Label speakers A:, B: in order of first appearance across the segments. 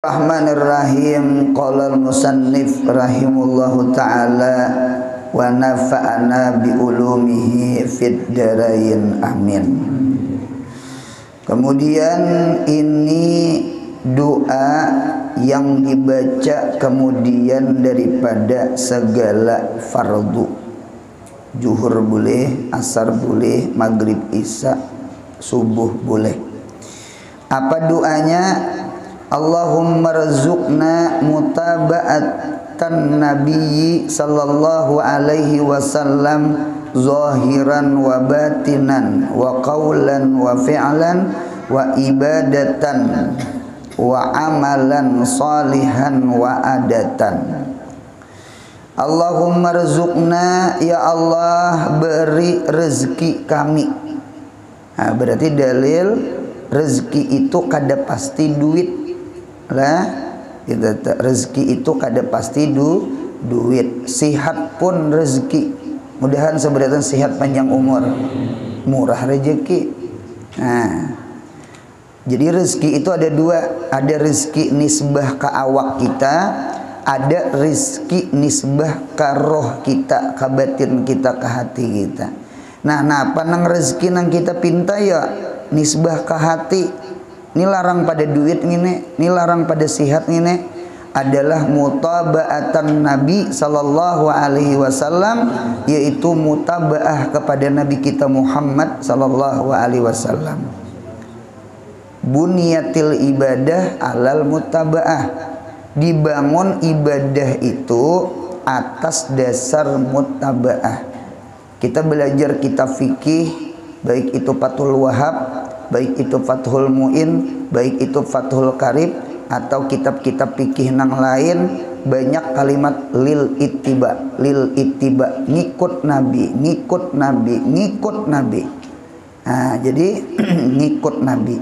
A: Bismillahirrahmanirrahim. Qala al-musannif rahimahullahu ta'ala wa nafa'ana bi ulumihi fid darain amin. Kemudian ini doa yang dibaca kemudian daripada segala fardu. Zuhur boleh, asar boleh, maghrib, isya, subuh boleh. Apa doanya? Allahumma rzuqna mutaba'atan nabiyyi sallallahu alaihi wasallam zahiran wa batinan wa qawlan wa fi'lan wa ibadatan wa amalan salihan wa adatan. Allahumma rzuqna, ya Allah beri rezeki kami. Nah, berarti dalil rezeki itu kada pasti duit lah, rezeki itu kada pasti duit. Sihat pun rezeki. Mudahan seberatan sihat panjang umur, murah rezeki. Nah, jadi rezeki itu ada dua, ada rezeki nisbah ke awak kita, ada rezeki nisbah ke roh kita, ke batin kita, ke hati kita. Nah, panang rezeki nang kita pinta ya nisbah ke hati. Ini larang pada duit ini larang pada sihat ini adalah mutaba'atan Nabi sallallahu alaihi wasallam, yaitu mutaba'ah kepada Nabi kita Muhammad sallallahu alaihi wasallam. Bunyatil ibadah alal mutaba'ah. Dibangun ibadah itu atas dasar mutaba'ah. Kita belajar kitab fikih, baik itu Fathul Wahhab, baik itu Fathul Mu'in, baik itu Fathul Qarib, atau kitab-kitab fikih nang lain, banyak kalimat lil ittiba, ngikut Nabi, ngikut Nabi, ngikut Nabi. Nah, jadi ngikut Nabi.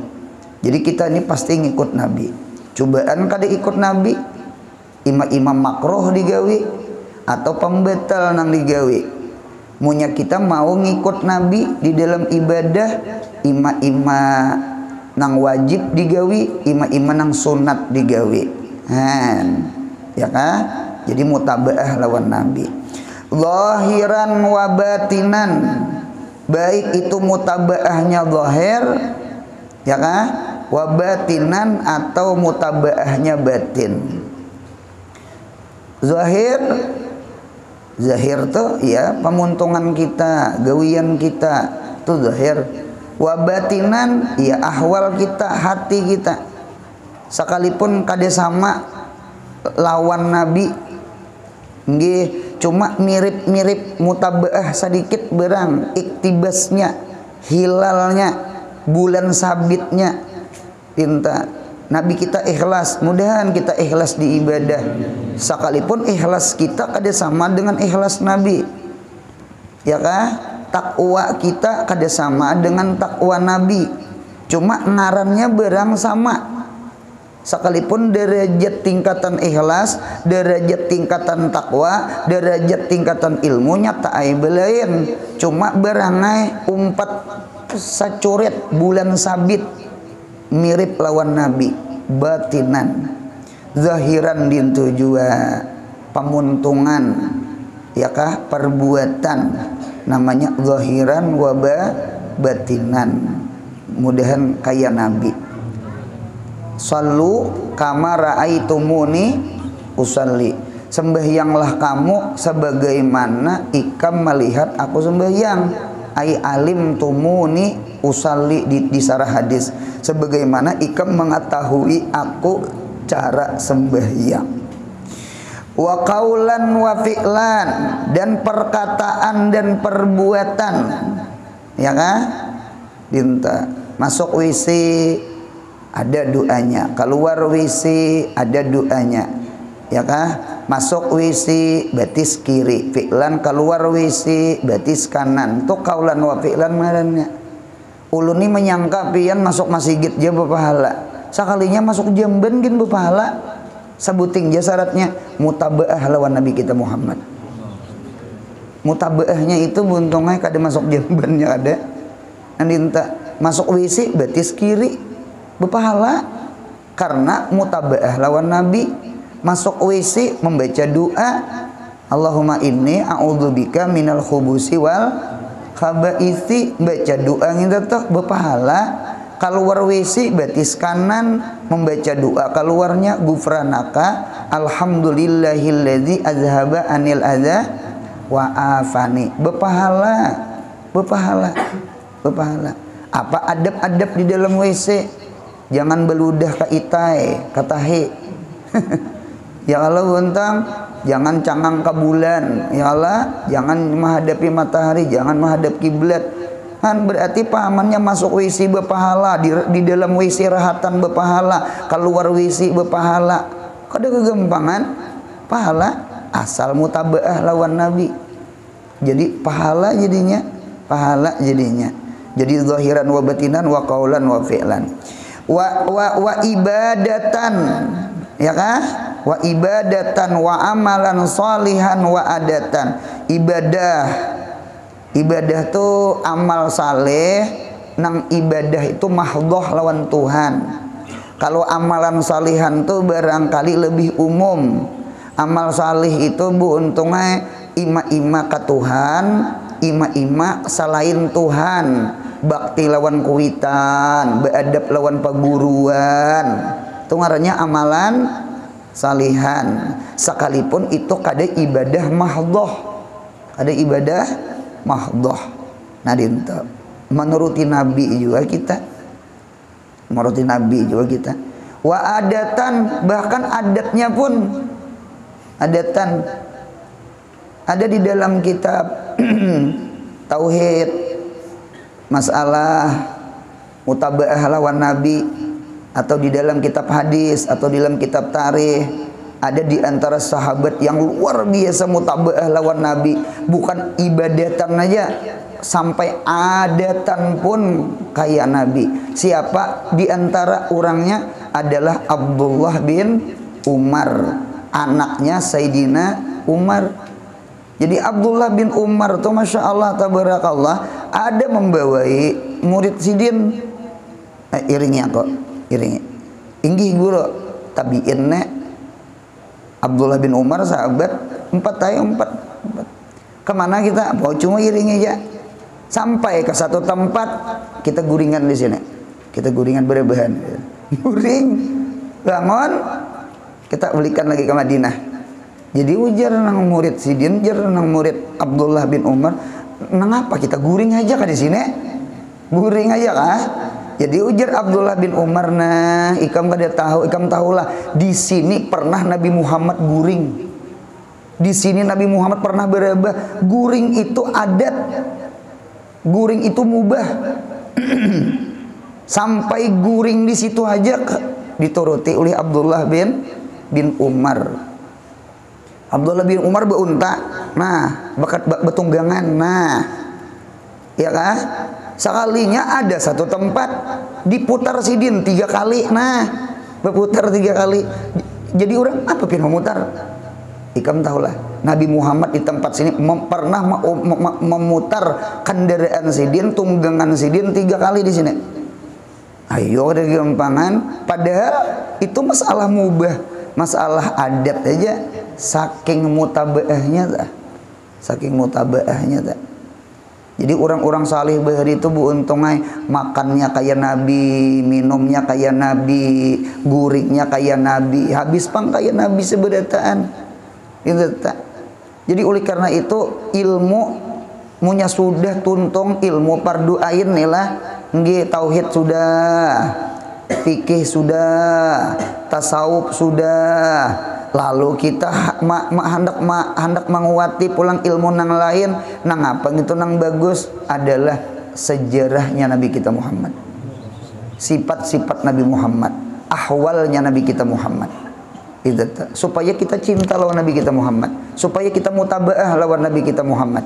A: Jadi kita ini pasti ngikut Nabi. Cobaan kada ikut Nabi, imam makruh digawi atau pembetal nang digawi. Munya kita mau ngikut Nabi di dalam ibadah, ima nang wajib digawi, ima nang sunat digawi. Ya kan? Jadi mutaba'ah lawan Nabi. Zahiran wa batinan. Baik itu mutaba'ahnya zahir, ya kan? Wa batinan atau mutaba'ahnya batin. Zahir tuh ya pemuntungan kita, gawian kita tuh zahir. Wa batinan ya ahwal kita, hati kita. Sekalipun kada sama lawan Nabi, nggih cuma mirip-mirip mutaba'ah sedikit berang, iktibasnya, hilalnya, bulan sabitnya. Pinta Nabi kita ikhlas, mudahan kita ikhlas di ibadah. Sekalipun ikhlas kita kada sama dengan ikhlas Nabi, ya kah? Takwa kita kada sama dengan takwa Nabi, cuma ngarannya berang sama. Sekalipun derajat tingkatan ikhlas, derajat tingkatan takwa, derajat tingkatan ilmunya tak ai belain, cuma berangai umpat sacurit bulan sabit, mirip lawan Nabi. Batinan, zahiran dintu jua pemuntungan, ya kah? Perbuatan namanya zahiran wa batinan. Mudahan kaya Nabi. Sallu kama raaitumuni usalli. Sembahyanglah kamu sebagaimana ikam melihat aku sembahyang. Ai alim tumuni usalli di sarah hadis, sebagaimana ikam mengetahui aku cara sembahyang. Wa qaulan wa fi'lan, dan perkataan dan perbuatan, ya kan? Dinta masuk WC ada doanya, keluar WC ada doanya, ya kan? Masuk WC batis kiri, fi'lan keluar WC batis kanan. Itu kaulan wa fi'lan ngarannya. Uluni menyangka pian masuk masjid je berpahala. Sekalinya masuk jamban gin berpahala. Sebuting je syaratnya mutaba'ah lawan Nabi kita Muhammad. Mutaba'ahnya itu buntungnya kada masuk jambannya ada. Andinta masuk WC batis kiri berpahala. Karena mutabaah lawan Nabi, masuk WC membaca doa, Allahumma inni a'udzubika minal khubusi wal khabaithi, baca doa ngita tuh berpahala. Keluar WC batis kanan membaca doa keluarnya, gufranaka alhamdulillahilladzi azhaba anil adza wa afani, berpahala. Apa adab-adab di dalam WC? Jangan beludah ke itai, ke tahi. Ya Allah buntang, jangan cangang ke bulan. Ya Allah, jangan menghadapi matahari, jangan menghadap kiblat. Kan berarti pamannya masuk WC berpahala, di dalam WC rahatan berpahala, keluar WC berpahala. Kada kegampangan pahala asal mutabaah lawan Nabi. Jadi pahala jadinya, Jadi zahiran wa batinan wa qaulan wa fi'lan. Wa ibadatan, ya kah? Wa ibadatan wa amalan sholihan wa adatan. Ibadah tuh amal saleh, nang ibadah itu mahdhoh lawan Tuhan. Kalau amalan salihan tuh barangkali lebih umum. Amal salih itu bu untungnya ima-ima ke Tuhan, ima-ima selain Tuhan. Bakti lawan kuitan, beadab lawan paguruan. Itu ngarannya amalan salihan. Sekalipun itu kada ibadah mahdhoh. Ada ibadah mahdhoh. Nah dinta menuruti Nabi juga kita. Wa adatan, bahkan adatnya pun adatan ada di dalam kitab tauhid, masalah mutabaah lawan Nabi, atau di dalam kitab hadis atau di dalam kitab tarikh. Ada di antara sahabat yang luar biasa mutabaah lawan Nabi, bukan ibadatan aja, sampai adatan pun kayak Nabi. Siapa di antara orangnya? Adalah Abdullah bin Umar, anaknya Sayyidina Umar. Jadi Abdullah bin Umar tuh Masya Allah tabarakallah, ada membawai murid sidin, iringnya inggih guru tabiinnya Abdullah bin Umar sahabat 4 kemana kita mau cuma iringi aja sampai ke satu tempat, kita guringan di sini, kita guringan berebahan, guring bangun, kita belikan lagi ke Madinah. Jadi ujar nang murid sidin, ujar nang murid Abdullah bin Umar, nang apa kita guring aja ke di sini, guring aja kah? Jadi ujar Abdullah bin Umar, nah ikam kada tahu, ikam tahulah di sini pernah Nabi Muhammad guring. Di sini Nabi Muhammad pernah berebah. Guring itu adat, guring itu mubah. Sampai guring di situ aja dituruti oleh Abdullah bin Umar. Abdullah bin Umar beunta, nah bakat betunggangan, nah ya kah? Sekalinya ada satu tempat diputar sidin 3 kali, nah berputar 3 kali. Jadi orang apa pin memutar? Ikam tahulah Nabi Muhammad di tempat sini pernah memutar kendaraan sidin, tunggangan sidin 3 kali di sini. Ayo ada gampangan, padahal itu masalah mubah, masalah adat aja, saking mutabaahnya tak. Jadi orang-orang salih bahari itu bu untungnya makannya kayak Nabi, minumnya kayak Nabi, guringnya kayak Nabi, habis pang kayak Nabi sebedataan. Itu tak. Jadi oleh karena itu ilmu munya sudah tuntung, ilmu fardu ain inilah nggih, tauhid sudah, fikih sudah, tasawuf sudah. Lalu kita hendak menguati pulang ilmu nang lain, nang apa gitu nang bagus adalah sejarahnya Nabi kita Muhammad, sifat-sifat Nabi Muhammad, ahwalnya Nabi kita Muhammad. Itu supaya kita cinta lawan Nabi kita Muhammad, supaya kita mutabaah lawan Nabi kita Muhammad.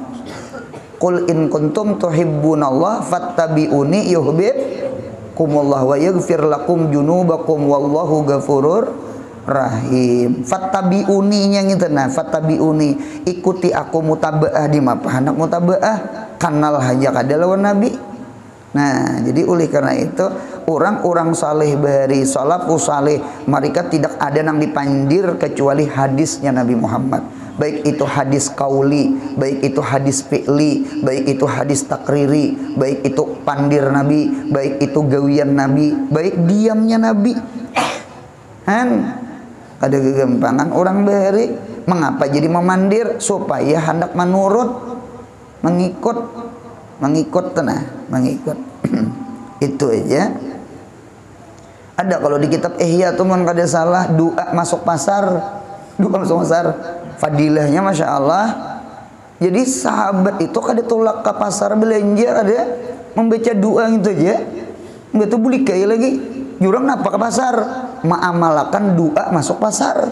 A: Qul in kuntum tuhibbunallah fattabi'uni yuhibbukumullah wa yaghfir lakum junubakum wallahu ghafurur rahim. Fattabi'uni nya ngitena, fattabi'uni, ikuti aku mutabaah di mapa hendak mutabaah kanal haja kada lawan Nabi. Nah, jadi oleh karena itu orang-orang saleh bahari salafus saleh mereka tidak ada yang dipandir kecuali hadisnya Nabi Muhammad, baik itu hadis kauli, baik itu hadis fi'li, baik itu hadis takriri, baik itu pandir Nabi, baik itu gawian Nabi, baik diamnya Nabi. Kan ada kegampangan orang bahari mengapa jadi memandir supaya hendak menurut mengikut tenah mengikut itu aja. Ada kalau di kitab Ihya tuh mun kada salah doa masuk pasar fadilahnya Masya Allah. Jadi sahabat itu kada tolak ke pasar belanja, ada membaca doa gitu aja, nggak tuh beli kayak lagi jurang napa ke pasar mengamalkan doa masuk pasar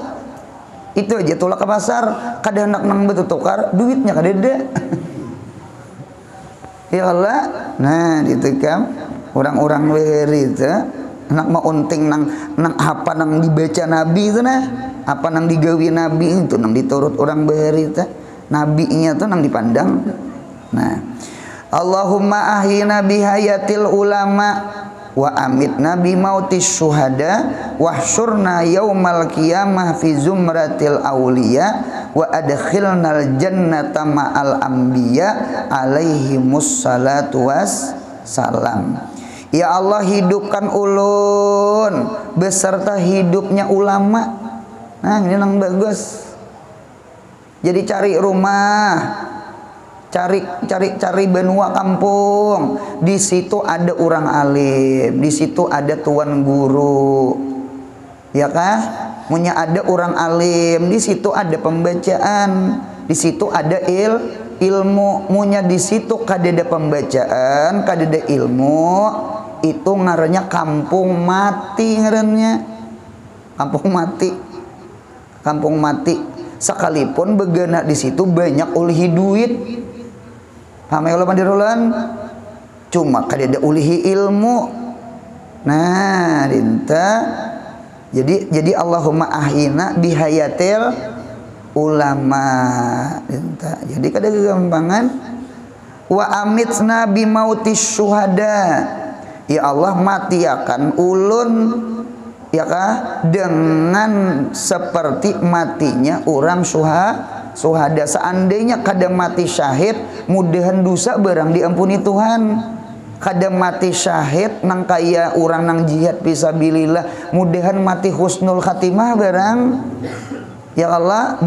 A: itu aja. Tolak ke pasar kada hendak nang betul tukar duitnya kada ada. Ya Allah, nah itu kan orang-orang weri itu nak mau unting nang apa nang dibaca Nabi itu nah, apa nang digawi Nabi itu nang diturut orang beri itu, nabinya tuh nang dipandang. Nah, Allahumma ahyina bihayatil ulama wa amitna bi mautis syuhada wahsyurna yaumal qiyamah fi zumratil auliya wa adkhilnal jannata ma'al anbiya alaihimus salatu wassalam. Ya Allah, hidupkan ulun beserta hidupnya ulama. Nah ini nang bagus. Jadi cari rumah, cari benua kampung, di situ ada orang alim, di situ ada tuan guru, ya kah? Punya ada orang alim, di situ ada pembacaan, di situ ada ilmu. Munya di situ kadada pembacaan, kadada ilmu, itu ngarannya kampung mati, ngarannya kampung mati. Sekalipun begana di situ banyak ulihi duit. Paham ya Allah pandirulan? Cuma kadada ulihi ilmu. Nah, dinta. Jadi Allahumma ahyina bihayatil ulama. Dinta. Jadi kada kegampangan wa amitna bimautis syuhada. Ya Allah, matiakan ulun ya kah dengan seperti matinya orang syuhada. Seandainya kada mati syahid, mudahan dosa barang diampuni Tuhan. Kada mati syahid nang kaya orang nang jihad fisabilillah, mudahan mati husnul khatimah barang. Ya Allah,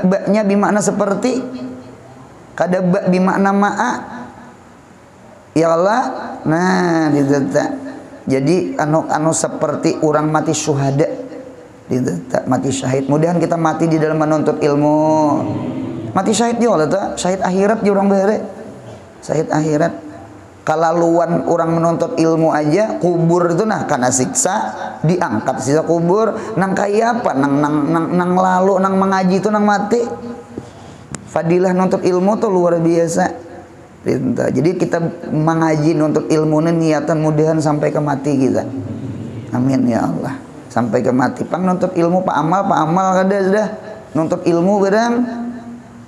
A: baknya bimakna seperti, kada bak bimakna ma'a. Ya Allah, nah ditata. Jadi anu seperti orang mati syuhada, ditata mati syahid. Mudahan kita mati di dalam menuntut ilmu. Mati syahid juga lah, syahid akhirat juga orang bare. Syahid akhirat. Kalaluan orang menuntut ilmu aja, kubur itu nah karena siksa diangkat sisa kubur. Nang kaya apa? Nang lalu nang mengaji itu nang mati. Fadilah nuntut ilmu tuh luar biasa. Jadi kita mengaji nuntut ilmu ini niatan mudahan sampai ke mati kita. Amin ya Allah. Sampai ke mati. Pang nuntut ilmu pak amal kada sudah nuntut ilmu barang.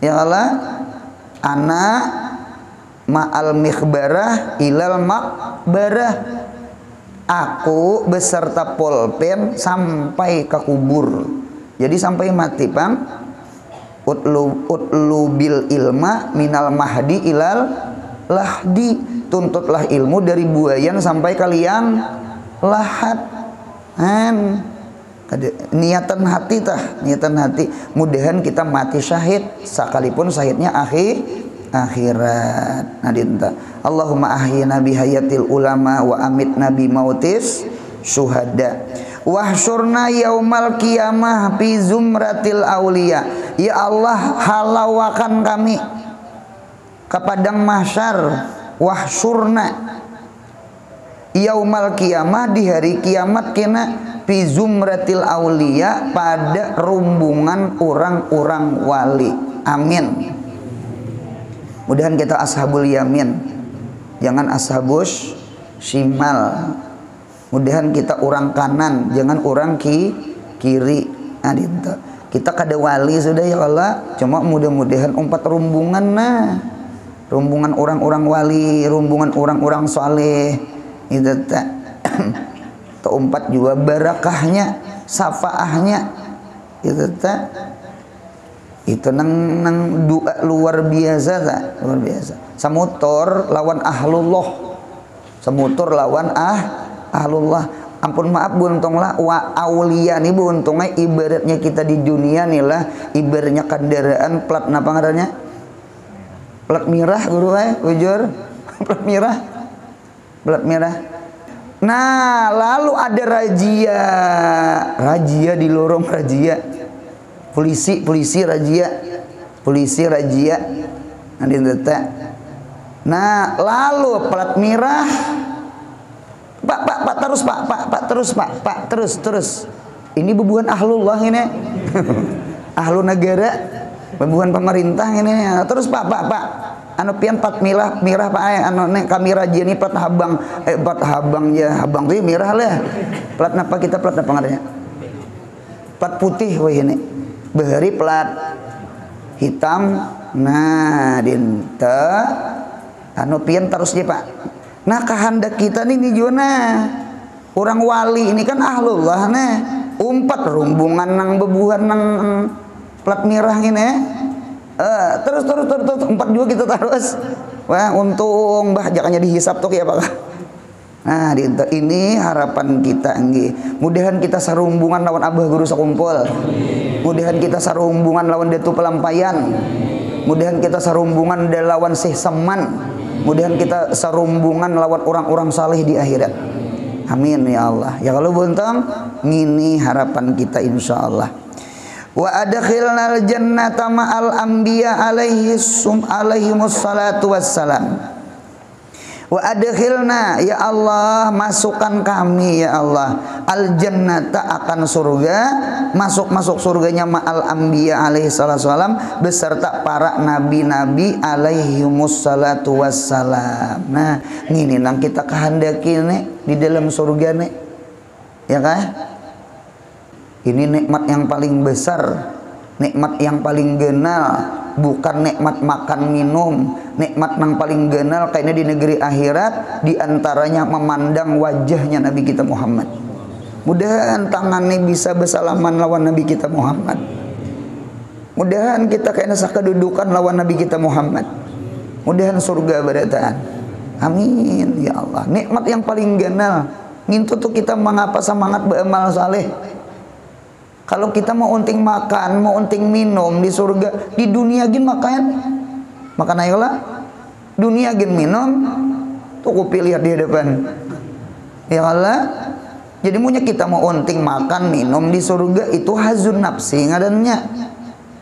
A: Ya Allah, anak ma'al mikhbarah ilal makbarah. Aku beserta pulpen sampai ke kubur. Jadi sampai mati, pang. Utlu bil ilma minal mahdi ilal lahdi. Tuntutlah ilmu dari buayan sampai ke liang lahat. Niatan hati niatan hati. Mudahan kita mati syahid, sekalipun syahidnya akhirat. Nadinta. Allahumma ahyina bihayatil ulama wa amitna bi mautis syuhada. Wahsyurna yaumal qiyamah fi zumratil auliya. Ya Allah, halawakan kami ke padang mahsyar. Wahsyurna yaumal qiyamah, di hari kiamat kena fi zumratil auliya, pada rumbungan orang-orang wali. Amin. Mudahan kita ashabul yamin, jangan ashabus shimal. Mudahan kita orang kanan, jangan orang kiri. Nah, gitu. Kita kada wali sudah ya Allah, cuma mudah-mudahan umpat rumbungan nah. Rumbungan orang-orang wali, rumbungan orang-orang saleh. Itu tak. Keempat juga barakahnya, syafaahnya. Itu nang doa luar biasa tak? Luar biasa. Samutor lawan ahlullah. Samutor lawan ahlullah. Ampun maaf buntong lah wa aulia nih buntongnya ibaratnya kita di dunia nih lah ibaratnya kendaraan plat napa ngarannya? Plat merah guru ujur. Plat merah. Plat merah. Nah, lalu ada razia di lorong razia. Polisi razia. Polisi razia. Nanti detak. Nah, lalu plat merah. Pak terus. Ini bebuhan ahlullah ini. Ahlu negara, bebuhan pemerintah ini. Terus Pak. Anu pian plat mirah Pak anu nek kami razia ini plat habang plat habang ya habang tuh mirah lah. Plat napa kita plat apa ngarannya? Plat putih weh ini. Bahari plat hitam. Nah, dinta anu pian terus ya Pak. Nah, kehendak kita nih jona. Orang wali ini kan ahlullah nih. Umpat rumbungan nang bebuhan nang plat mirah ini. Terus empat juga kita terus. Wah, untung bah jangannya dihisap tuh ya Pak. Nah, ini harapan kita nggih. Mudahan kita sarumbungan lawan abah guru sakumpul. Mudahan kita sarumbungan lawan datu pelampayan. Mudahan kita sarumbungan lawan sih seman. Mudahan kita sarumbungan lawan orang-orang saleh di akhirat. Amin ya Allah. Ya kalau buntong ngini harapan kita insyaallah. Wa adkhilnal jannata ma'al anbiya alaihimus salatu wassalam. Wa adkhilna ya Allah masukkan kami ya Allah al jannata akan surga masuk surganya ma'al anbiya alaihi salatu wassalam beserta para nabi-nabi alaihimus salatu wassalam. Nah, ngini nang kita kehendaki nih di dalam surga nih. Ya kan? Ini nikmat yang paling besar, nikmat yang paling genal, bukan nikmat makan minum, nikmat yang paling genal kayaknya di negeri akhirat, diantaranya memandang wajahnya Nabi kita Muhammad. Mudahan tangannya bisa bersalaman lawan Nabi kita Muhammad. Mudahan kita kayaknya sakedudukan lawan Nabi kita Muhammad. Mudahan surga barataan. Amin ya Allah. Nikmat yang paling genal. Ngintu tuh kita mengapa semangat beramal saleh. Kalau kita mau unting makan, mau unting minum di surga, di dunia gin makan ayolah. Dunia gin minum, tuh kupil lihat di hadapan. Ya Allah. Jadi munya kita mau unting makan minum di surga itu hazun nafsi ngadannya.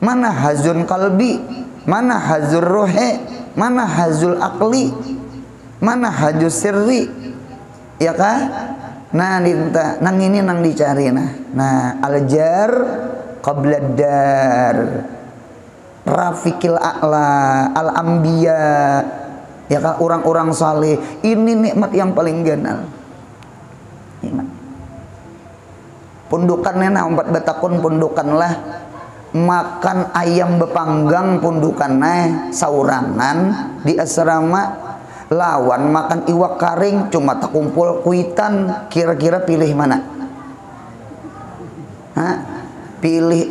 A: Mana hazun kalbi, mana hazur rohe, mana hazul akli, mana hajus sirri. Ya kah? Nah, nang ini nang dicari nah aljar qabla dar rafiqil a'la al anbiya ya kan orang-orang saleh ini nikmat yang paling genal. Nikmat pundukannya nah umpat batakun pundukanlah makan ayam bepanggang pundukannya saurangan di asrama lawan makan iwak karing cuma tak kumpul kuitan, kira-kira pilih mana? Pilih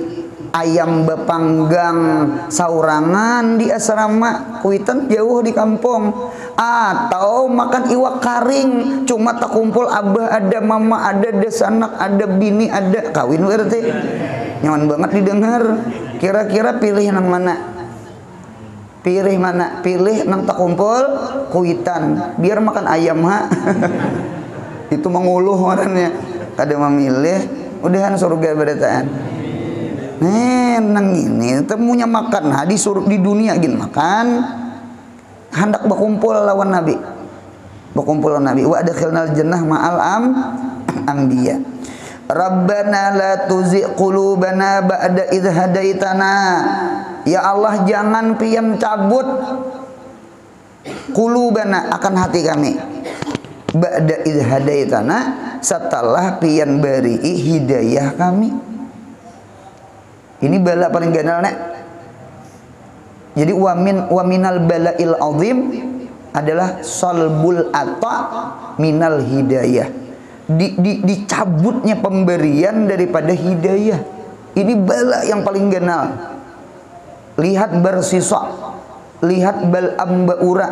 A: ayam bepanggang saurangan di asrama kuitan jauh di kampung, atau makan iwak karing cuma tak kumpul abah ada mama ada sanak ada bini ada kawin berarti nyaman banget didengar. Kira-kira pilih yang mana? Pilih mana? Pilih nang tak kumpul kuitan biar makan ayam itu menguluh orangnya kada memilih udahan surga berataan. Nang ini temunya makan di dunia gin makan hendak berkumpul lawan Nabi wa adkhilnal jannah ma'al anbiya. Rabbana la tuzigh qulubana ba'da idh hadaitana. Ya Allah jangan pian cabut qulubana akan hati kami ba'da idh hadaitana setelah pian beri hidayah kami. Ini bala paling ganal nek. Jadi wa minal bala'il azim adalah salbul ata minal hidayah. dicabutnya pemberian daripada hidayah. Ini bala yang paling genal. Lihat Barsisa, lihat Bal'am Ba'ura,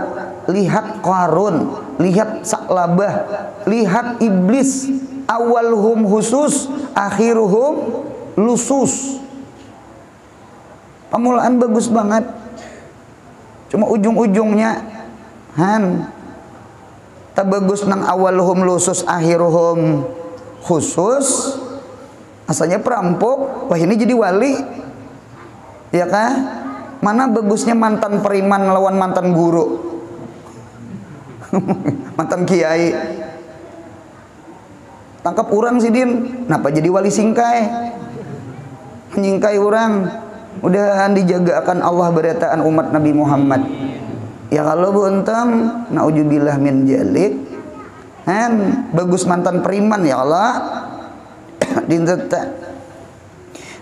A: lihat Qarun, lihat Sa'labah, lihat iblis. Awalhum khusus, akhiruhum lusus. Pemulaan bagus banget, cuma ujung-ujungnya tak bagus nang awalhum lusus akhiruhum khusus. Asalnya perampok, wah ini jadi wali, ya kah? Mana bagusnya mantan periman lawan mantan guru, mantan kiai. Tangkap orang sidin, kenapa jadi wali singkai, menyingkai orang. Udah dijaga akan Allah berataan umat Nabi Muhammad. Ya kalau buntam, naujubillah min jalik, bagus mantan periman ya Allah.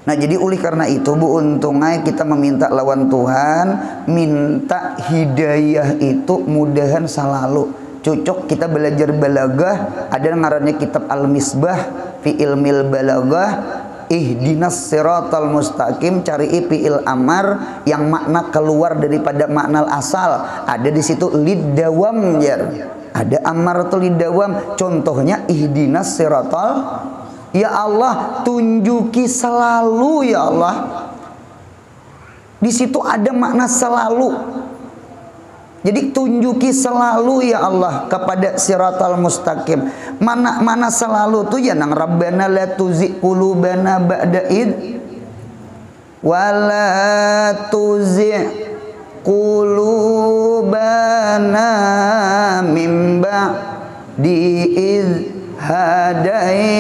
A: Nah jadi oleh karena itu bu, untungnya kita meminta lawan Tuhan, minta hidayah itu mudahan selalu. Cocok kita belajar balagah, ada ngarannya kitab Al-Misbah fi ilmil balagah, ihdinas siratal mustaqim, cari fi'il amar yang makna keluar daripada makna asal. Ada di situ lidawam ya. Ada amar atau lidawam. Contohnya ihdinas siratal, ya Allah tunjuki selalu ya Allah. Di situ ada makna selalu. Jadi tunjuki selalu ya Allah kepada siratal mustaqim. Mana selalu tuh ya nang Rabbana la tuzigh qulubana ba'da id wala tuzigh qulubana mim ba'di id hadaitana.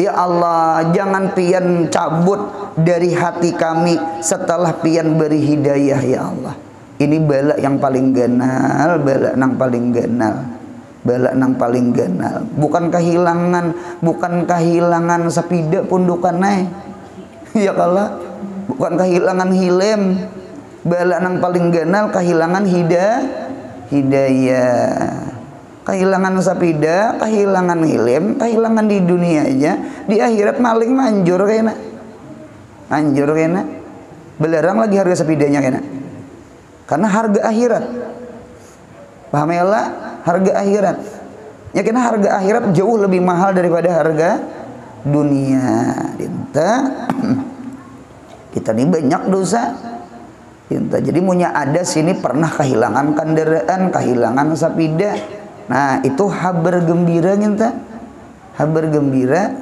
A: Ya Allah, jangan pian cabut dari hati kami setelah pian beri hidayah ya Allah. Ini bala yang paling ganal, bala nang paling ganal, bala nang paling ganal. Bukan kehilangan sepida pundukan naik. Ya Allah, bukan kehilangan hilem. Bala nang paling ganal kehilangan hidayah. Kehilangan sapida, kehilangan hilem, kehilangan di dunia aja, di akhirat maling manjur kayaknya. Anjur kayaknya. Belerang lagi harga sapidanya kayaknya. Karena harga akhirat. Paham ya Allah? Harga akhirat. Ya kena harga akhirat jauh lebih mahal daripada harga dunia. Kita ini banyak dosa. Jadi punya ada sini pernah kehilangan kendaraan, kehilangan sapida. Nah itu habar gembira nyata, habar gembira,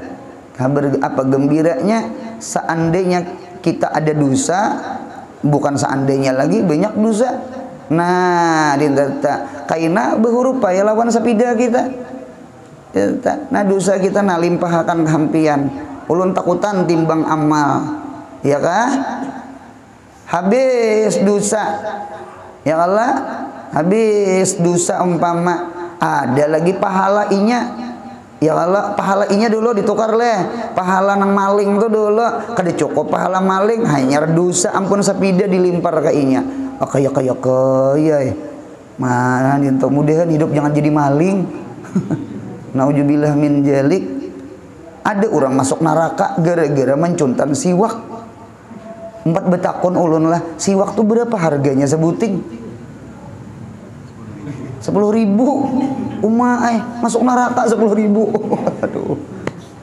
A: apa gembiranya? Seandainya kita ada dosa, bukan seandainya lagi banyak dosa. Nah dinta kaina berhuruf ya lawan sepida kita. Nah dosa kita nalimpahakan kehampian, ulun takutan timbang amal, ya kah? Habis dosa, ya Allah, habis dosa umpama. Ada lagi pahala inya, ya Allah, pahala inya dulu ditukar leh, pahala nang maling tuh dulu kada cukup pahala maling, hanya dosa ampun sapida dilimpar ke inya. Kaya mana untuk mudahan hidup jangan jadi maling. Naujubillah min jalik. Ada orang masuk neraka gara-gara mencuntan siwak. 4 betakon ulun lah, siwak tuh berapa harganya sebuting? 10.000. Masuk neraka 10.000. Aduh.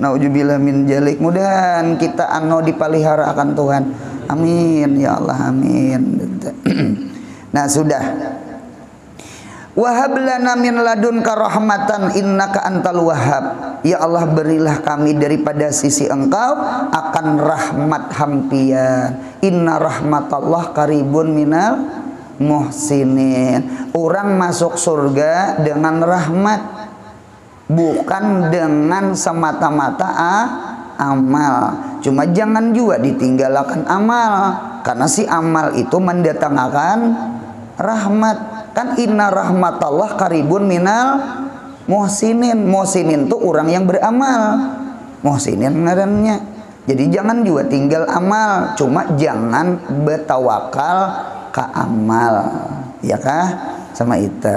A: Naujubillah min jalik. Mudahan kita dipelihara akan Tuhan. Amin ya Allah, amin. Nah sudah. Wahab lana min ladunka rahmatan innaka antal wahhab. Ya Allah, berilah kami daripada sisi Engkau akan rahmat hampian. Inna rahmatallah qaribun minal muhsinin. Orang masuk surga dengan rahmat, bukan dengan semata-mata amal. Cuma jangan juga ditinggalkan amal, karena si amal itu mendatangkan rahmat. Kan inna rahmatallah qaribun minal muhsinin. Muhsinin tuh orang yang beramal, muhsinin ngarannya. Jadi jangan juga tinggal amal, cuma jangan bertawakal ke amal, ya kah? Sama itu.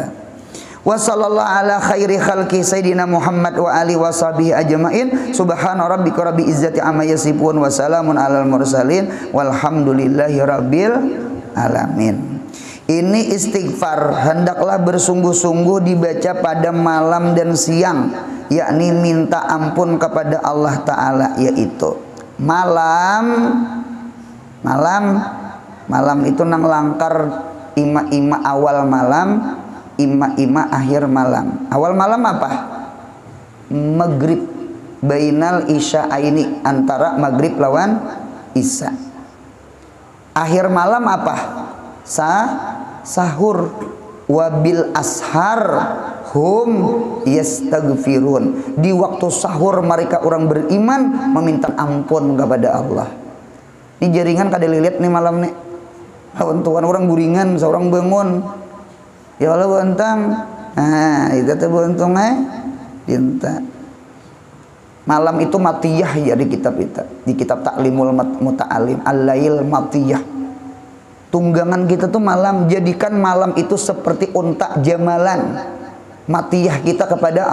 A: Wa sallallahu ala khairi khalqi sayyidina Muhammad wa ali wa sahbihi ajmain. Subhana rabbika rabbil izzati amma yasifun wa salamun alal mursalin walhamdulillahi rabbil alamin. Ini istighfar hendaklah bersungguh-sungguh dibaca pada malam dan siang, yakni minta ampun kepada Allah Ta'ala, yaitu malam itu nang langkar ima-ima awal malam, ima-ima akhir malam. Awal malam apa? Maghrib, bainal isya ini, antara maghrib lawan isya. Akhir malam apa? Sahur. Wabil ashar hum yastaghfirun. Di waktu sahur mereka orang beriman meminta ampun kepada Allah. Ini jaringan kada lilit nih malam nih. Tuan orang guringan, seorang bangun. Ya Allah bentang. Nah, itu tuh beruntungnya dinta. Malam itu matiyah ya di kitab itu. Di kitab Ta'limul Muta'alim, Al-Lail Matiyah. Tunggangan kita tuh malam, jadikan malam itu seperti unta jamalan. Matiyah kita kepada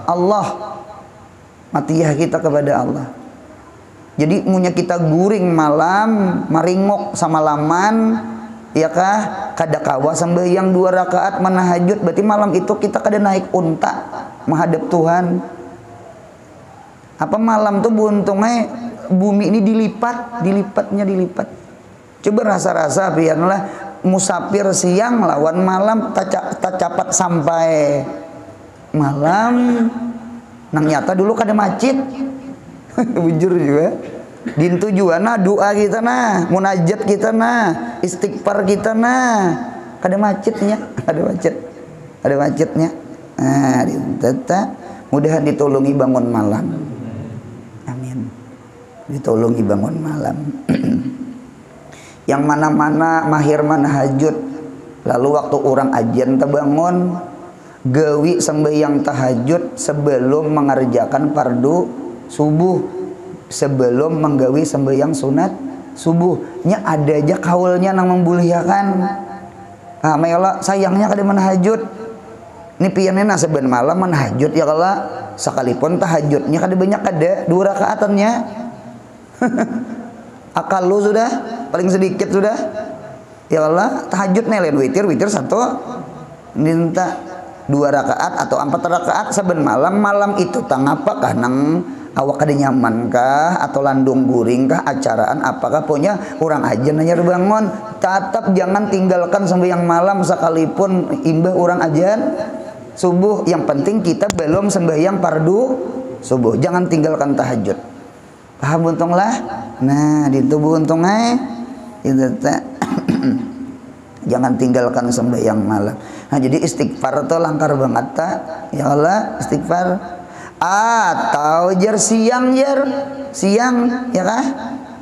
A: Allah. Matiyah kita kepada Allah. Jadi munya kita guring malam, maringok sama laman, ya kah? Kada kawa sembahyang 2 rakaat menahajud, berarti malam itu kita kada naik unta menghadap Tuhan. Apa malam tuh buntungnya bumi ini dilipat. Coba rasa-rasa biarlah musafir siang lawan malam tak capat sampai malam. Nang nyata dulu kada macet. Bujur juga. Dintu juga nah doa kita nah, munajat kita nah, istighfar kita nah. Kada macetnya, ada macetnya. Nah, dinta mudahan ditolongi bangun malam. Amin. Ditolongi bangun malam. Yang mana-mana mahir manahajud, lalu waktu orang ajian terbangun gawi sembahyang tahajud sebelum mengerjakan fardu subuh, sebelum menggawi sembahyang sunat subuhnya. Ada aja kaulnya nang membuliakan. Mayola sayangnya kada manahajud. Ini pianena seben malam manahajud ya kala, sekalipun tahajudnya kada banyak, ada 2 rakaatannya. Akal lu sudah paling sedikit sudah. Ya Allah, tahajud nih lain witir 1, minta 2 rakaat atau 4 rakaat saben malam itu tang apakah nang awak kada nyaman kah atau landung guring kah acaraan apakah punya orang aja nanya bangun, tetap jangan tinggalkan sembahyang malam sekalipun imbah orang ajan subuh. Yang penting kita belum sembahyang fardu subuh, jangan tinggalkan tahajud. Paham buntunglah? Nah, di tubuh untungnya itu jangan tinggalkan sembahyang malam. Nah, jadi istighfar itu langkar banget tak? Ya Allah, istighfar. Atau siang ya kah?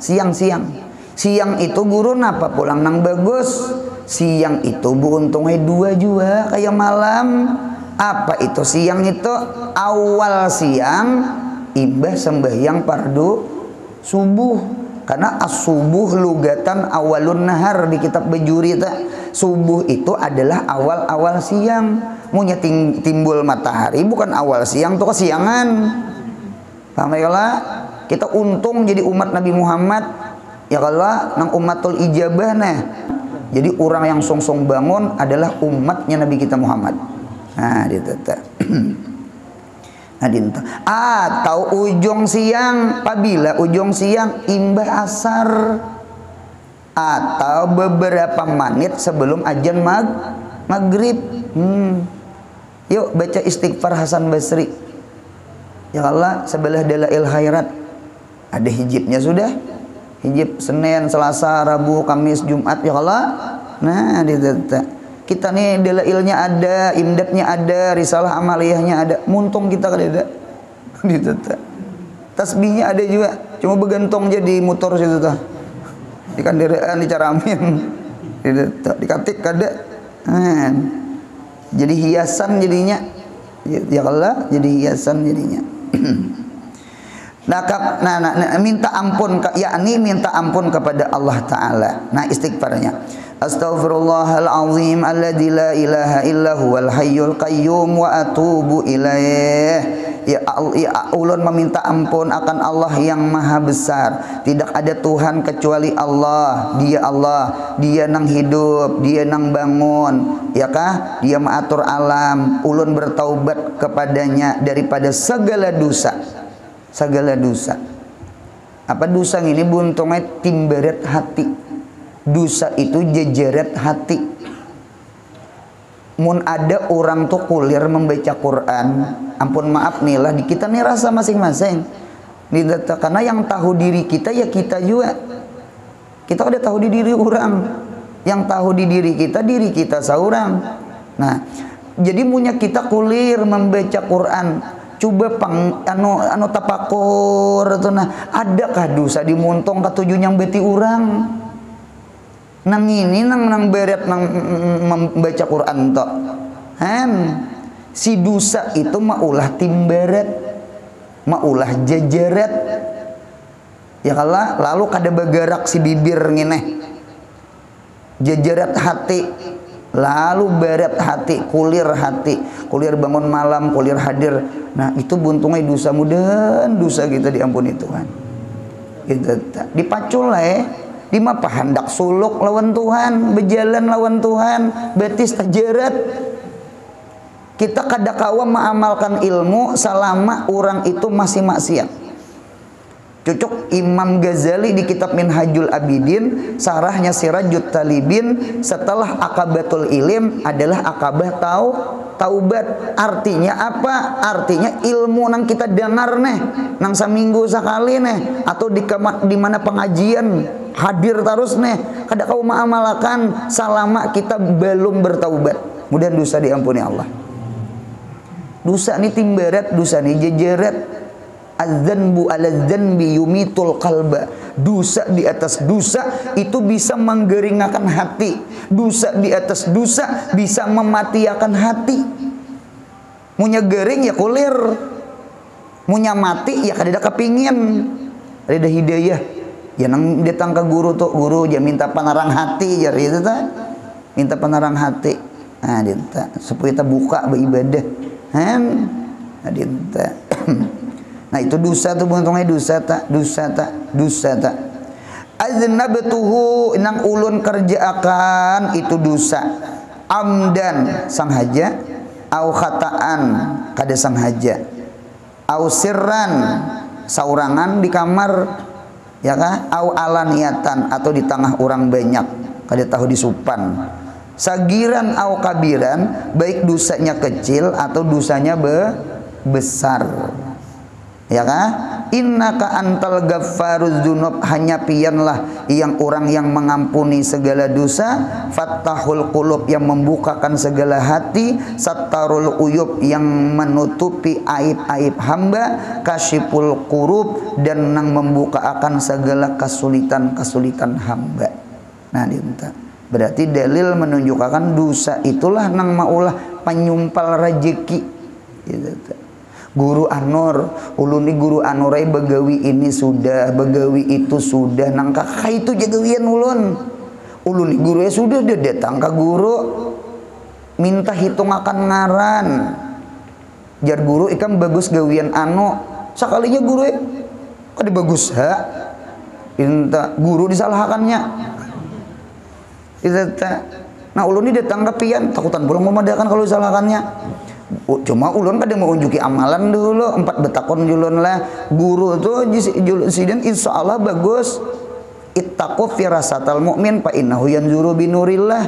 A: Siang itu guru napa pulang nang bagus. Siang itu bu untungnya 2 juga kayak malam. Apa itu siang itu? Awal siang imbah sembahyang fardu subuh. Karena as-subuh lugatan awalun nahar di kitab Bajuri itu. Subuh itu adalah awal-awal siang. Munya timbul matahari bukan awal siang, tuh kesiangan. Paham ya Allah? Kita untung jadi umat Nabi Muhammad. Ya Allah, nang umatul ijabah nah. Jadi orang yang song-song bangun adalah umatnya Nabi kita Muhammad. Nah, ditata. Atau ujung siang, apabila ujung siang imbah asar atau beberapa menit sebelum azan maghrib. Yuk baca istighfar Hasan Basri. Ya Allah, sebelah dalail khairat ada hijibnya sudah. Hijib Senin, Selasa, Rabu, Kamis, Jumat ya Allah. Nah, kita nih dalailnya ada, imdadnya ada, risalah amaliyahnya ada. Muntung kita kada ada. Tasbihnya ada juga, cuma bergantung jadi motor situ tah. Di kendaraan dicaramin. Dikatik kada. Jadi hiasan jadinya. Ya Allah, jadi hiasan jadinya. Minta ampun, yakni minta ampun kepada Allah Ta'ala. Nah, istighfarnya, astaghfirullahalazim alladzi la ilaha illa huwal hayyul qayyum wa atubu ilaih. Ya ulun meminta ampun akan Allah yang maha besar, tidak ada Tuhan kecuali Allah, Dia nang hidup, Dia nang bangun, ya kah? Dia mengatur alam. Ulun bertaubat kepadanya daripada segala dosa. Apa dosa ini? Buntungnya timberet hati. Dosa itu jejeret hati. Mun ada orang tuh kulir membaca Quran, ampun maaf nih lah, di kita nih rasa masing-masing. Karena yang tahu diri kita ya kita juga. Kita udah tahu di diri orang. Yang tahu di diri kita seorang. Nah, jadi punya kita kulir membaca Quran. Coba anu tapakur tuh, nah, adakah dosa dimuntong ketujuh yang beti orang? Nang ini nang beret nang membaca Quran tok. Si dosa itu maulah timberet, maulah jejeret. Ya kalah lalu kada bergerak si bibir ngineh. Jejeret hati, lalu beret hati, kulir bangun malam, kulir hadir. Nah, itu buntungnya dosa, mudahan dosa kita diampuni Tuhan. Gitu. Dipacul di mapa hendak suluk lawan Tuhan, berjalan lawan Tuhan, betis tajerat. Kita kada kawa mengamalkan ilmu selama orang itu masih maksiat. Cucuk Imam Ghazali di kitab Minhajul Abidin, sarahnya Sirajut Talibin, setelah akabatul ilim adalah akabah taubat. Artinya apa? Artinya ilmu nang kita dengar nih, nang seminggu sekali nih, atau di mana pengajian hadir terus nih, kada kau mengamalkan selama kita belum bertaubat. Mudah dosa diampuni Allah. Dosa ini timberet, dosa ini jejeret. Az-dzanbu 'ala dzanbi yumitul qalba. Dosa di atas dosa itu bisa menggeringakan hati. Dosa di atas dosa bisa mematiakan hati. Munya gering ya kulir, munya mati ya kada kepingin. Ada hidayah. Ya nang datang ke guru tuh, guru ya minta penerang hati ya itu ta. Minta penerang hati. Nah, dinta supaya kita buka beribadah. Nah, dinta. Nah, itu dosa tuh buntungnya dosa tak. Aznabtuhu nang ulun kerjaakan itu dosa. Amdan sanghaja, au khata'an kada sanghaja, au sirran saurangan di kamar, ya kah? Au alaniatan atau di tengah orang banyak, kada tahu disupan. Sagiran au kabiran, baik dosanya kecil atau dosanya besar. Ya kah? Innaka antal ghaffaruz dzunub, hanya pianlah yang orang yang mengampuni segala dosa, fattahul qulub yang membukakan segala hati, sattarul uyub yang menutupi aib-aib hamba, kasyiful qurub dan nang membuka akan segala kesulitan-kesulitan hamba. Nah, dinta. Berarti dalil menunjukkan dosa itulah nang maulah penyumpal rezeki. Gitu. Guru Anur, uluni guru Anurai begawi ini sudah, begawi itu sudah, nang kakak itu jagawian ulun. Uluni guru ya sudah, dia datang ke guru, minta hitung akan ngaran. Jar guru ikan bagus gawian anu, sekalinya guru ya, kok bagus ha? Minta guru disalahkannya. Itu nah uluni datang ke pian, takutan pulang memadakan kalau disalahkannya. Cuma ulun kadang mau unjuki amalan dulu 4 betakon julun lah guru tuh sidin insya Allah bagus. Ittaqu firasatal mu'min fa innahu yanzuru binurillah.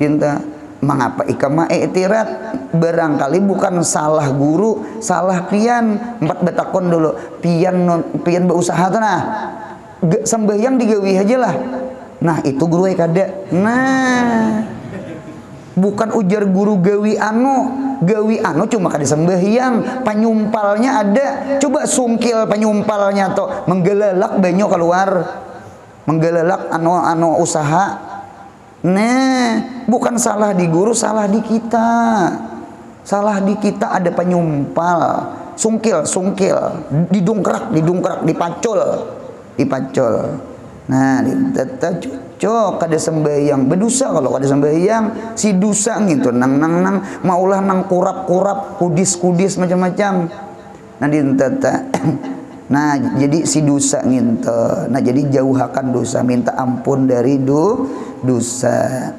A: Dinta mengapa ikama i'tirat, barangkali bukan salah guru, salah pian. 4 betakon dulu pian berusaha tuh nah sembahyang digawi aja lah. Nah itu guru kada. Nah bukan ujar guru gawi anu cuma kada sembahyang, penyumpalnya ada. Coba sungkil penyumpalnya tuh menggelalak banyak keluar, menggelalak anu usaha. Nah bukan salah di guru, salah di kita. Salah di kita ada penyumpal. sungkil, didungkrak, dipacul. Nah, ditata cocok kada sembahyang berdosa. Kalau kada sembahyang si dosa gitu, nang maulah nang kurap kudis macam-macam. Nah, ditata nah, jadi si dosa gitu. Nah, jadi jauhakan dosa, minta ampun dari dosa.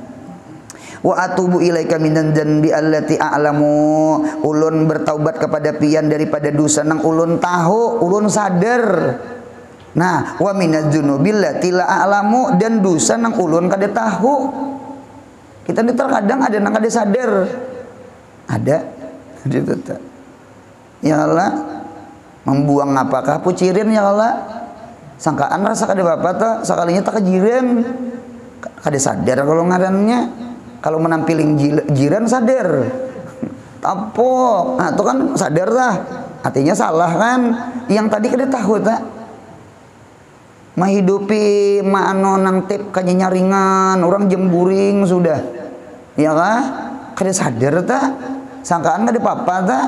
A: Wa atubu ilaika minan dzanbi allati a'lamu, ulun bertaubat kepada pian daripada dosa nang ulun tahu, ulun sadar. Nah, wa minadz dzunubil lati la a'lamu, dan dosa nang ulun kada tahu. Kita ni terkadang ada nang kada sadar. Ada gitu. Ya Allah, membuang apakah pucirin ya Allah? Sangkaan rasa kada apa ta, sakalinya tak kejiran. Kada sadar kalau ngarannya. Kalau menampiling jiran sadar, tapok, nah itu kan sadar lah, artinya salah kan. Yang tadi kada tahu tak, menghidupi ma'ano nang tip kanya nyaringan, orang jemburing sudah, ya kah? Kada sadar tak, sangkaan kada apa-apa tak.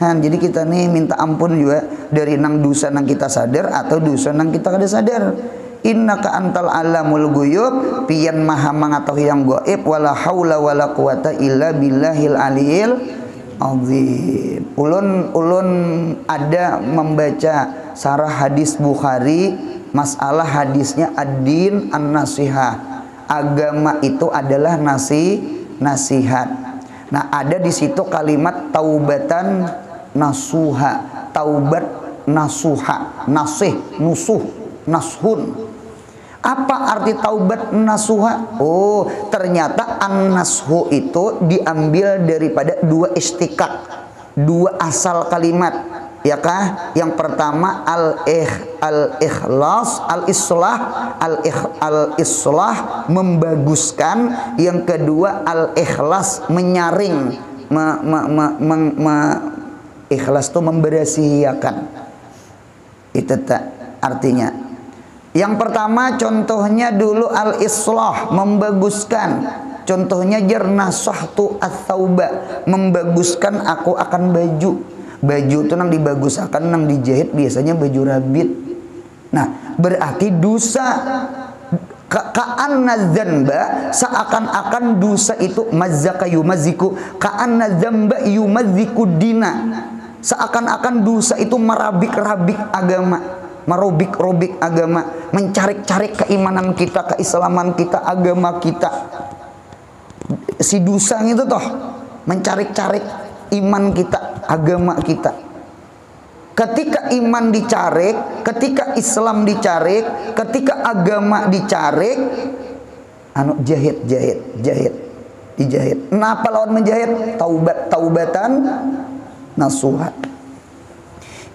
A: Nah, jadi kita nih minta ampun juga dari nang dosa nang kita sadar atau dosa nang kita kada sadar. Innaka antal alamul ghuyub, pian maha mengetahui yang gaib, wala haula wala quwata illa billahil aliyil azim. Ulun ada membaca sarah hadis Bukhari, masalah hadisnya ad-din an-nasihah. Agama itu adalah nasihat. Nah, ada di situ kalimat taubatan nasuha, taubat nasuha, nashun. Apa arti taubat nasuha? Oh, ternyata an-nashu itu diambil daripada dua istikak, dua asal kalimat, ya kah? Yang pertama al-ikhlas, al-islah membaguskan. Yang kedua al-ikhlas menyaring, ikhlas itu memberasihiakan. Itu tak artinya. Yang pertama contohnya dulu al-islah, membaguskan. Contohnya jernasahtu ats-tsauba, membaguskan aku akan baju. Baju itu nang dibaguskan, nang dijahit biasanya baju rabit. Nah, berarti dosa ka'anna dzanba, seakan-akan dosa itu mazzaka yumaziku, ka'anna dzamba yumaziku dina. Seakan-akan dosa itu merabik-rabik agama, merobik-robik agama, mencarik-carik keimanan kita, keislaman kita, agama kita. Si dosa itu toh mencarik-carik iman kita, agama kita. Ketika iman dicarik, ketika Islam dicarik, ketika agama dicarik, jahit, dijahit. Kenapa lawan menjahit? Taubatan nasuha.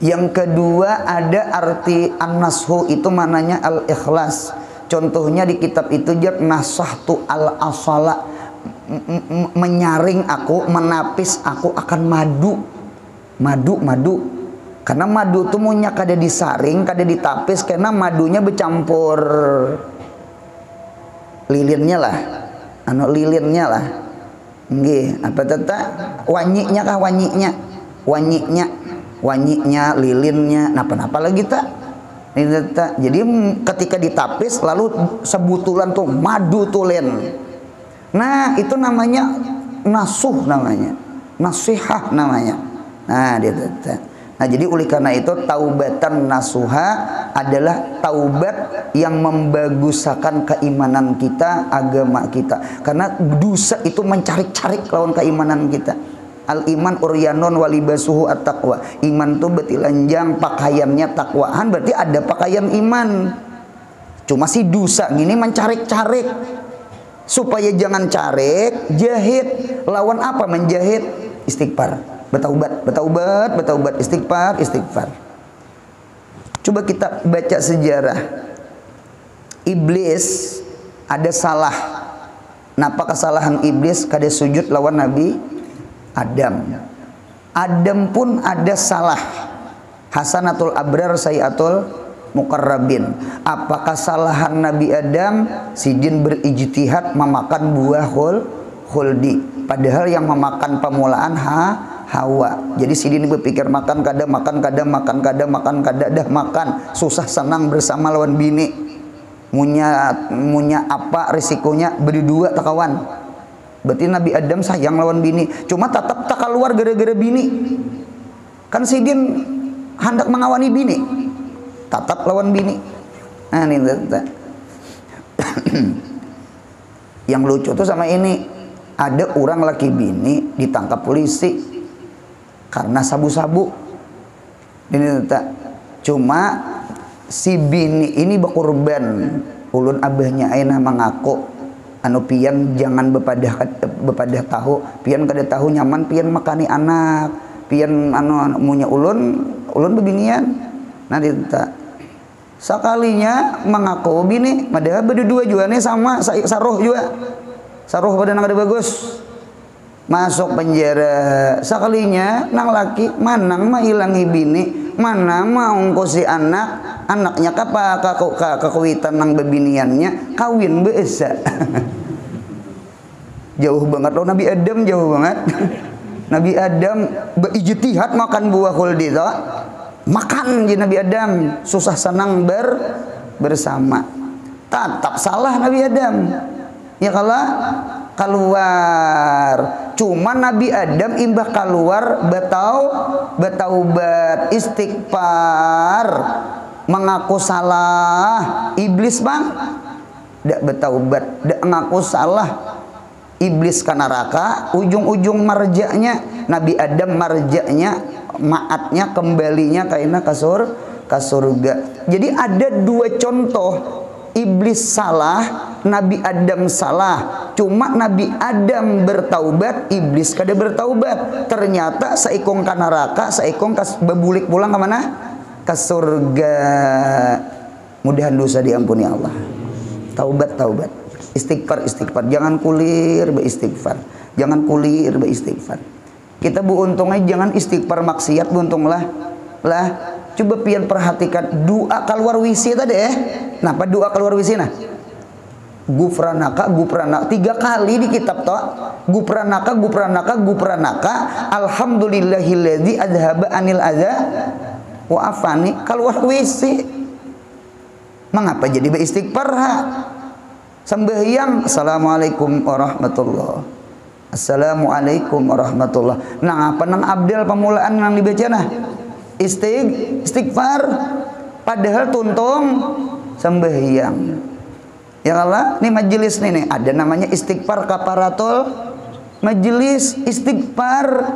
A: Yang kedua ada arti an-nashu, itu mananya al-ikhlas. Contohnya di kitab itu jab nasahtu al-asala, menyaring aku, menapis aku akan madu. Karena madu itu munya kada disaring, kada ditapis, karena madunya bercampur lilinnya lah. Lilinnya lah. Nggih, apa tata? Wanyinya kah wanyinya, lilinnya, napa lagi tak? Jadi ketika ditapis lalu sebutulan tuh madu tulen. Nah, itu namanya nasuh, namanya nasihah namanya. Nah, nah, jadi oleh karena itu taubatan nasuha adalah taubat yang membagusakan keimanan kita, agama kita. Karena dosa itu mencari-cari lawan keimanan kita. Al-iman uryanun walibasuhu at-taqwa. Iman itu betilanjang, pakaiannya takwaan, berarti ada pakaian iman. Cuma si dosa gini mencari-cari. Supaya jangan carik, jahit. Lawan apa menjahit? Istighfar, bertaubat, istighfar. Coba kita baca sejarah. Iblis ada salah. Napa kesalahan iblis? Kada sujud lawan Nabi Adam pun ada salah. Hasanatul abrar sayiatul muqarrabin. Apa kesalahan Nabi Adam? Sidin berijtihad memakan buah khuldi. Padahal yang memakan permulaan Hawa. Jadi si dini berpikir makan kada dah makan, susah senang bersama lawan bini. Munya apa risikonya berdua tak kawan. Berarti Nabi Adam sayang lawan bini, cuma tetap tak keluar gara-gara bini. Kan si din hendak mengawani bini, tetap lawan bini. Nah ini yang lucu tuh sama ini, ada orang laki bini ditangkap polisi karena sabu-sabu. Ini cuma si bini ini berkorban. Ulun abahnya aina mengaku anu pian jangan bepadah tahu, pian kada tahu nyaman pian makani anak, pian anu munya ulun bebinian. Nanti tak sakalinya mengaku bini padahal berdua juga nih sama saruh pada nang ada bagus masuk penjara. Sakalinya nang laki manang mah ilangi bini, mana mau ngkosi anaknya kakuitan nang bebiniannya kawin beesa. Jauh banget loh Nabi Adam, jauh banget. Nabi Adam berijtihad makan buah khuldi toh. Makan di Nabi Adam, susah senang bersama. Tetap salah Nabi Adam. Ya kalau keluar, cuma Nabi Adam imbah keluar betaubat istighfar, mengaku salah. Iblis bang dak betaubat, dak ngaku salah. Iblis ke neraka, ujung-ujung marjaknya Nabi Adam, marjaknya maatnya kembalinya kaina ke surga. Jadi ada dua contoh, iblis salah, Nabi Adam salah. Cuma Nabi Adam bertaubat, iblis kada bertaubat. Ternyata seikong ke neraka, seikong bebulik pulang ke mana? Ke surga. Mudahan dosa diampuni Allah. Taubat. Istighfar. Jangan kulir beristighfar. Kita untungnya jangan istighfar maksiat buntunglah. Coba pian perhatikan doa keluar wisi tadi Napa doa keluar wisi nah? Gufranaka 3 kali di kitab toh. Gufranaka. Alhamdulillahilladzi adhaba anil adza wa afani keluar wisi. Mengapa jadi beristighfar? Sembahyang assalamualaikum warahmatullah. Assalamualaikum warahmatullah. Nah apa nang abdel pemulaan nang dibaca nah? Istighfar. Padahal tuntung sembahyang. Ya Allah, ini majelis nih ada namanya istighfar kaparatul majelis istighfar.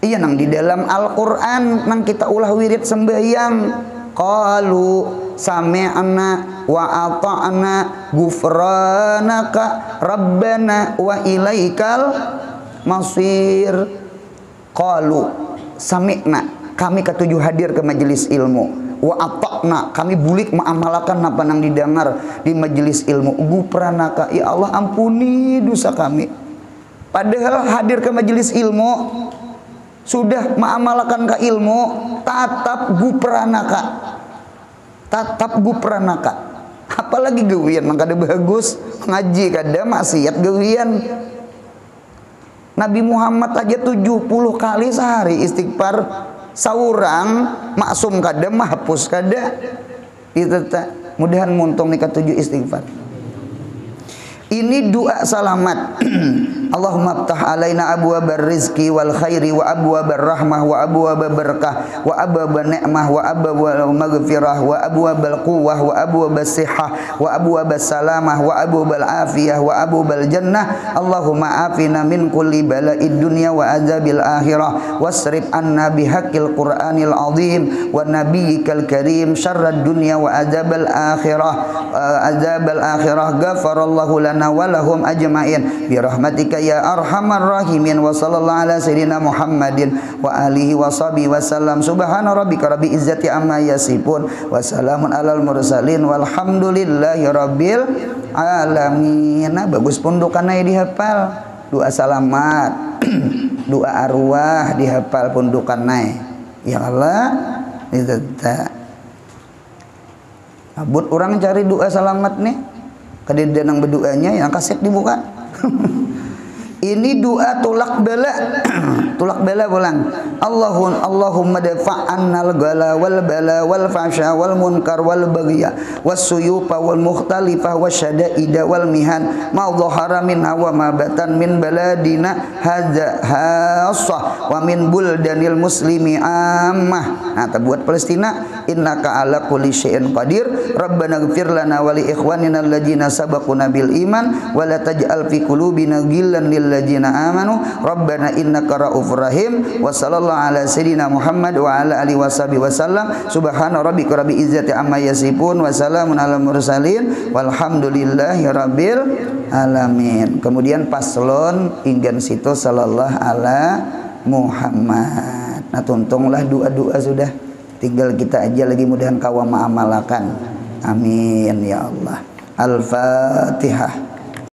A: Iya nang di dalam Al-Qur'an nang kita ulah wirid sembahyang. Qalu sami'na wa ata'na ghufranaka rabbana wa ilaikal masir. Qalu sami'na, kami ketujuh hadir ke majelis ilmu. Wa ata'na, kami bulik mengamalkan apa nang didengar di majelis ilmu. Ghufranaka, ya Allah ampuni dosa kami. Padahal hadir ke majelis ilmu sudah mengamalkan ke ilmu, tatap gupranaka. Apalagi gawian nang kada bagus ngaji kada maksiat gawian. Nabi Muhammad aja 70 kali sehari istighfar. Saurang maksum kada mahpus kada. Itu tak mudahan muntung nikah 7 istighfar. Ini doa salamat. Allahumma aftah alaina abwabar rizqi wal khairi wa abwabar rahmah wa abwabal barakah wa abwabal ni'mah wa abwabal maghfirah wa abwabal quwwah wa abwabas sihah wa abwabas salamah wa abwabal afiyah wa abwabal jannah. Allahumma afina min kulli bala'id dunya wa azabil akhirah wasrif anna bihaqqil qur'anil azim wa nabiyyikal karim syarrad dunya wa azabal akhirah ghafarallahu lana wa lahum ajma'in bi rahmatika ya arhamar rahimin. Wa sallallahu ala sayyidina Muhammadin wa alihi wa sahbihi wa sallam. Subhana rabbika rabbil izzati amma yasifun wa salamun alal mursalin walhamdulillahi rabbil alamin. Nah, bagus pundukannya dihafal. Doa salamat, doa arwah dihafal pundukannya. Ya Allah, itu tak. Abut orang cari doa salamat nih. Kadidan nang berdoanya yang kaset dibuka. Ini doa tolak bala. Tolak bala ulang. Allahumma dafa'annal ghala wal bala wal fasha wal munkar wal baghya was suyufa wal mukhtalifa wasyada'ida wal mihan ma dhahara minha wa ma batan min baladina hadza hassah wa min buldanil muslimi ammah. Nah, buat Palestina, innaka ala kulli syai'in qadir. Rabbana ighfir lana wa li ikhwanina alladzina sabaquna bil iman wa la taj'al fi qulubina ghillan lil ladzina amanu rabbana innaka raufur rahim. Wa sallallahu ala sayyidina Muhammad wa ala alihi washabihi wasallam. Subhana rabbika rabbil izzati amma yasifun wa salamun alal mursalin walhamdulillahi rabbil alamin. Kemudian paslon inggan situ sallallahu ala Muhammad. Nah, tuntunglah doa-doa sudah, tinggal kita aja lagi mudahan kawama amalakan. Amin ya Allah. Al-Fatihah.